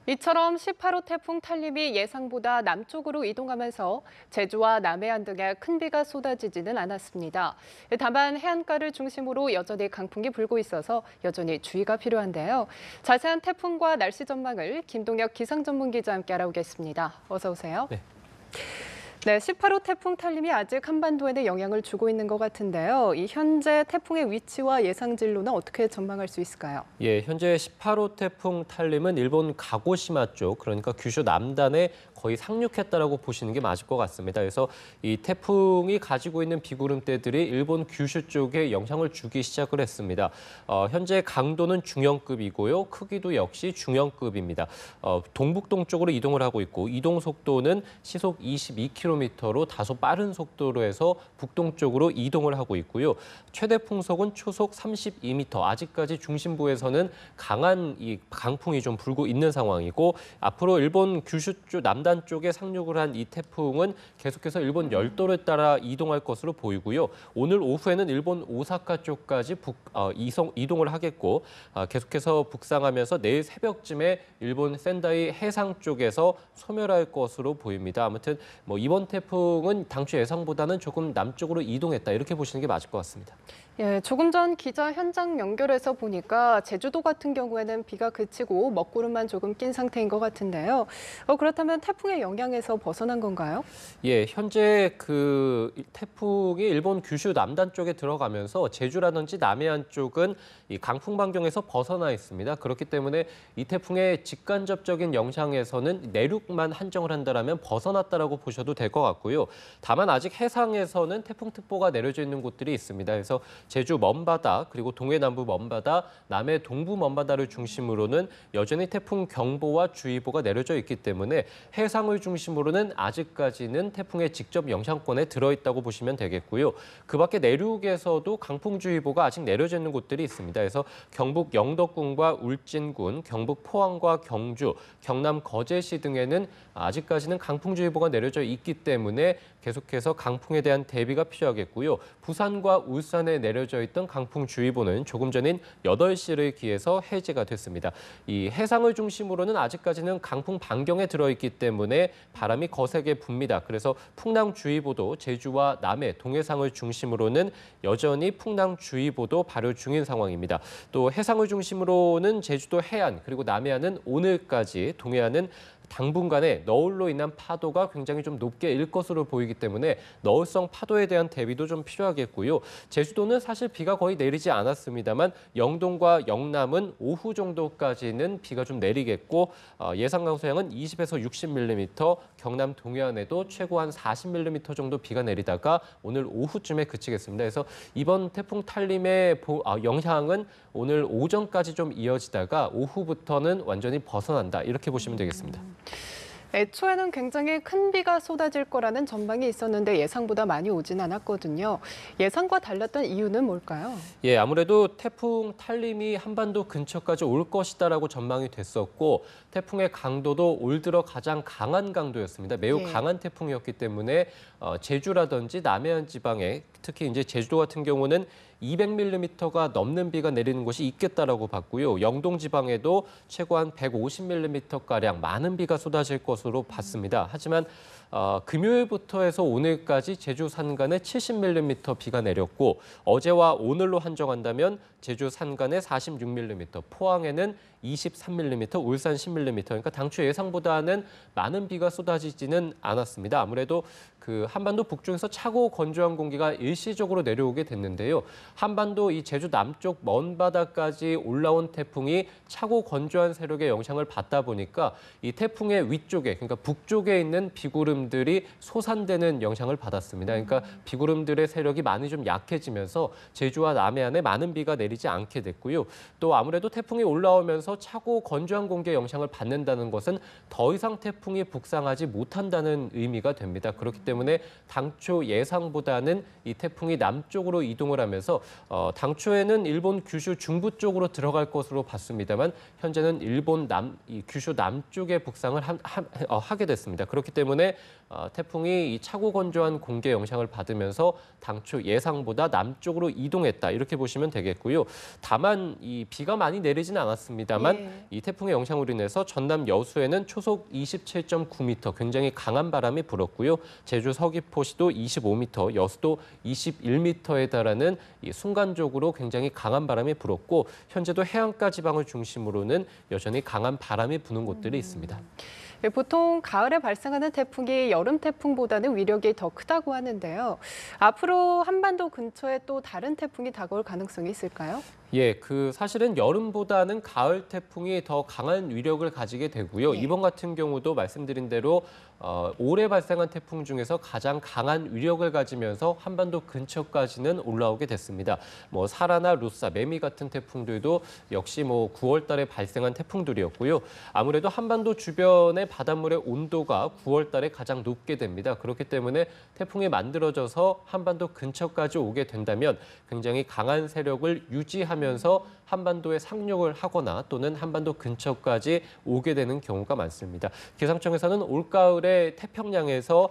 이처럼 18호 태풍 탈림이 예상보다 남쪽으로 이동하면서 제주와 남해안 등에 큰 비가 쏟아지지는 않았습니다. 다만 해안가를 중심으로 여전히 강풍이 불고 있어서 여전히 주의가 필요한데요. 자세한 태풍과 날씨 전망을 김동혁 기상전문기자와 함께 알아보겠습니다. 어서 오세요. 네. 네, 18호 태풍 탈림이 아직 한반도에는 영향을 주고 있는 것 같은데요. 이 현재 태풍의 위치와 예상 진로는 어떻게 전망할 수 있을까요? 예, 현재 18호 태풍 탈림은 일본 가고시마 쪽, 그러니까 규슈 남단에 거의 상륙했다라고 보시는 게 맞을 것 같습니다. 그래서 이 태풍이 가지고 있는 비구름대들이 일본 규슈 쪽에 영향을 주기 시작을 했습니다. 현재 강도는 중형급이고요. 크기도 역시 중형급입니다. 동북동 쪽으로 이동을 하고 있고 이동 속도는 시속 22km로 다소 빠른 속도로 해서 북동쪽으로 이동을 하고 있고요. 최대 풍속은 초속 32m. 아직까지 중심부에서는 강한 이 강풍이 좀 불고 있는 상황이고 앞으로 일본 규슈 쪽 남단 쪽에 상륙을 한 이 태풍은 계속해서 일본 열도를 따라 이동할 것으로 보이고요. 오늘 오후에는 일본 오사카 쪽까지 이동을 하겠고 계속해서 북상하면서 내일 새벽쯤에 일본 센다이 해상 쪽에서 소멸할 것으로 보입니다. 아무튼 뭐 이번 태풍은 당초 예상보다는 조금 남쪽으로 이동했다 이렇게 보시는 게 맞을 것 같습니다. 예, 조금 전 기자 현장 연결해서 보니까 제주도 같은 경우에는 비가 그치고 먹구름만 조금 낀 상태인 것 같은데요. 그렇다면 태풍의 영향에서 벗어난 건가요? 예, 현재 그 태풍이 일본 규슈 남단 쪽에 들어가면서 제주라든지 남해안 쪽은 이 강풍 반경에서 벗어나 있습니다. 그렇기 때문에 이 태풍의 직간접적인 영향에서는 내륙만 한정을 한다라면 벗어났다라고 보셔도 될 것 같고요. 다만 아직 해상에서는 태풍특보가 내려져 있는 곳들이 있습니다. 그래서 제주 먼바다 그리고 동해 남부 먼바다, 남해 동부 먼바다를 중심으로는 여전히 태풍 경보와 주의보가 내려져 있기 때문에 해상을 중심으로는 아직까지는 태풍의 직접 영향권에 들어있다고 보시면 되겠고요. 그 밖에 내륙에서도 강풍주의보가 아직 내려져 있는 곳들이 있습니다. 그래서 경북 영덕군과 울진군, 경북 포항과 경주, 경남 거제시 등에는 아직까지는 강풍주의보가 내려져 있기 때문에 계속해서 강풍에 대한 대비가 필요하겠고요. 부산과 울산에 내려져 있던 강풍주의보는 조금 전인 8시를 기해서 해제가 됐습니다. 이 해상을 중심으로는 아직까지는 강풍 반경에 들어있기 때문에 바람이 거세게 붑니다. 그래서 풍랑주의보도 제주와 남해, 동해상을 중심으로는 여전히 풍랑주의보도 발효 중인 상황입니다. 또 해상을 중심으로는 제주도 해안 그리고 남해안은 오늘까지, 동해안은 당분간에 너울로 인한 파도가 굉장히 좀 높게 일 것으로 보이기 때문에 너울성 파도에 대한 대비도 좀 필요하겠고요. 제주도는 사실 비가 거의 내리지 않았습니다만 영동과 영남은 오후 정도까지는 비가 좀 내리겠고 예상 강수량은 20에서 60mm, 경남 동해안에도 최고 한 40mm 정도 비가 내리다가 오늘 오후쯤에 그치겠습니다. 그래서 이번 태풍 탈림의 영향은 오늘 오전까지 좀 이어지다가 오후부터는 완전히 벗어난다 이렇게 보시면 되겠습니다. 애초에는 굉장히 큰 비가 쏟아질 거라는 전망이 있었는데 예상보다 많이 오진 않았거든요. 예상과 달랐던 이유는 뭘까요? 예, 아무래도 태풍 탈림이 한반도 근처까지 올 것이다라고 전망이 됐었고 태풍의 강도도 올 들어 가장 강한 강도였습니다. 매우 강한 태풍이었기 때문에 제주라든지 남해안 지방에 특히 이제 제주도 같은 경우는 200mm가 넘는 비가 내리는 곳이 있겠다라고 봤고요. 영동 지방에도 최고 한 150mm가량 많은 비가 쏟아질 것으로 봤습니다. 하지만 금요일부터 해서 오늘까지 제주 산간에 70mm 비가 내렸고 어제와 오늘로 한정한다면 제주 산간에 46mm, 포항에는 23mm, 울산 10mm. 그러니까 당초 예상보다는 많은 비가 쏟아지지는 않았습니다. 아무래도 그 한반도 북쪽에서 차고 건조한 공기가 일시적으로 내려오게 됐는데요. 한반도 이 제주 남쪽 먼 바다까지 올라온 태풍이 차고 건조한 세력의 영향을 받다 보니까 이 태풍의 위쪽에, 그러니까 북쪽에 있는 비구름들이 솟아되는 영향을 받았습니다. 그러니까 비구름들의 세력이 많이 좀 약해지면서 제주와 남해안에 많은 비가 내리지 않게 됐고요. 또 아무래도 태풍이 올라오면서 차고 건조한 공기의 영향을 받는다는 것은 더 이상 태풍이 북상하지 못한다는 의미가 됩니다. 그렇기 때문에 당초 예상보다는 이 태풍이 남쪽으로 이동을 하면서 당초에는 일본 규슈 중부 쪽으로 들어갈 것으로 봤습니다만 현재는 일본 규슈 남쪽에 북상을 하게 됐습니다. 그렇기 때문에 태풍이 이 차고 건조한 공기 영향을 받으면서 당초 예상보다 남쪽으로 이동했다 이렇게 보시면 되겠고요. 다만 이 비가 많이 내리진 않았습니다만 예. 이 태풍의 영향으로 인해서 전남 여수에는 초속 27.9m 굉장히 강한 바람이 불었고요. 제주 서귀포시도 25m, 여수도 21m에 달하는 이 순간적으로 굉장히 강한 바람이 불었고 현재도 해안가 지방을 중심으로는 여전히 강한 바람이 부는 곳들이 있습니다. 예, 보통 가을에 발생하는 태풍이 여름 태풍보다는 위력이 더 크다고 하는데요. 앞으로 한반도 근처에 또 다른 태풍이 다가올 가능성이 있을까요? 예, 사실은 여름보다는 가을 태풍이 더 강한 위력을 가지게 되고요. 예. 이번 같은 경우도 말씀드린 대로 올해 발생한 태풍 중에서 가장 강한 위력을 가지면서 한반도 근처까지는 올라오게 됐습니다. 뭐 사라나 루사, 매미 같은 태풍들도 역시 9월 달에 발생한 태풍들이었고요. 아무래도 한반도 주변의 바닷물의 온도가 9월 달에 가장 높게 됩니다. 그렇기 때문에 태풍이 만들어져서 한반도 근처까지 오게 된다면 굉장히 강한 세력을 유지하면서 한반도에 상륙을 하거나 또는 한반도 근처까지 오게 되는 경우가 많습니다. 기상청에서는 올가을에 태평양에서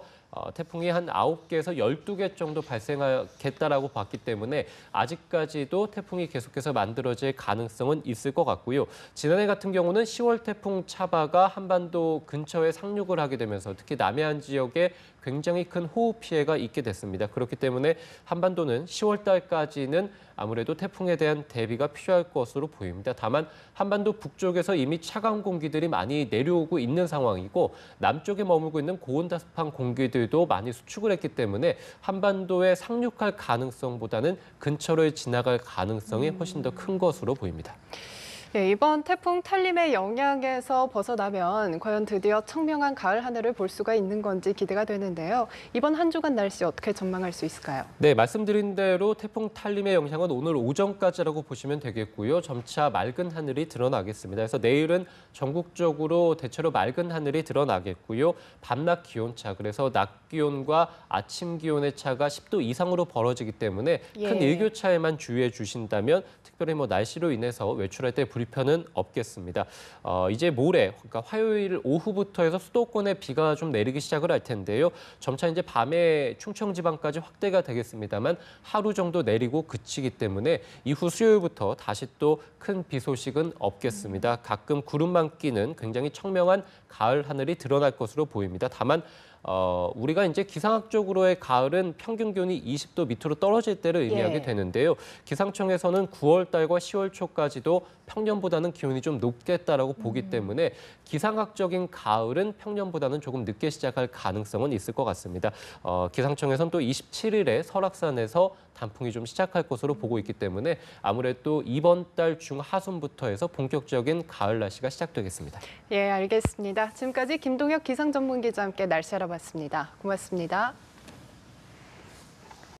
태풍이 한 9개에서 12개 정도 발생하겠다라고 봤기 때문에 아직까지도 태풍이 계속해서 만들어질 가능성은 있을 것 같고요. 지난해 같은 경우는 10월 태풍 차바가 한반도 근처에 상륙을 하게 되면서 특히 남해안 지역에 굉장히 큰 호우 피해가 있게 됐습니다. 그렇기 때문에 한반도는 10월 달까지는 아무래도 태풍에 대한 대비가 필요할 것으로 보입니다. 다만 한반도 북쪽에서 이미 차가운 공기들이 많이 내려오고 있는 상황이고 남쪽에 머물고 있는 고온다습한 공기들도 많이 수축을 했기 때문에 한반도에 상륙할 가능성보다는 근처를 지나갈 가능성이 훨씬 더 큰 것으로 보입니다. 예, 이번 태풍 탈림의 영향에서 벗어나면 과연 드디어 청명한 가을 하늘을 볼 수가 있는 건지 기대가 되는데요. 이번 한 주간 날씨 어떻게 전망할 수 있을까요? 네, 말씀드린 대로 태풍 탈림의 영향은 오늘 오전까지라고 보시면 되겠고요. 점차 맑은 하늘이 드러나겠습니다. 그래서 내일은 전국적으로 대체로 맑은 하늘이 드러나겠고요. 밤낮 기온차, 그래서 낮 기온과 아침 기온의 차가 10도 이상으로 벌어지기 때문에 큰 예. 일교차에만 주의해 주신다면 특별히 날씨로 인해서 외출할 때 불편은 없겠습니다. 이제 모레, 그러니까 화요일 오후부터 해서 수도권에 비가 좀 내리기 시작을 할 텐데요. 점차 이제 밤에 충청 지방까지 확대가 되겠습니다만 하루 정도 내리고 그치기 때문에 이후 수요일부터 다시 또 큰 비 소식은 없겠습니다. 가끔 구름만 끼는 굉장히 청명한 가을 하늘이 드러날 것으로 보입니다. 다만 우리가 이제 기상학적으로의 가을은 평균 기온이 20도 밑으로 떨어질 때를 의미하게 예. 되는데요. 기상청에서는 9월 달과 10월 초까지도 평년보다는 기온이 좀 높겠다라고 보기 때문에 기상학적인 가을은 평년보다는 조금 늦게 시작할 가능성은 있을 것 같습니다. 기상청에서는 또 27일에 설악산에서 단풍이 좀 시작할 것으로 보고 있기 때문에 아무래도 이번 달 중하순부터 해서 본격적인 가을 날씨가 시작되겠습니다. 예, 알겠습니다. 지금까지 김동혁 기상전문기자와 함께 날씨 알아봤습니다. 고맙습니다.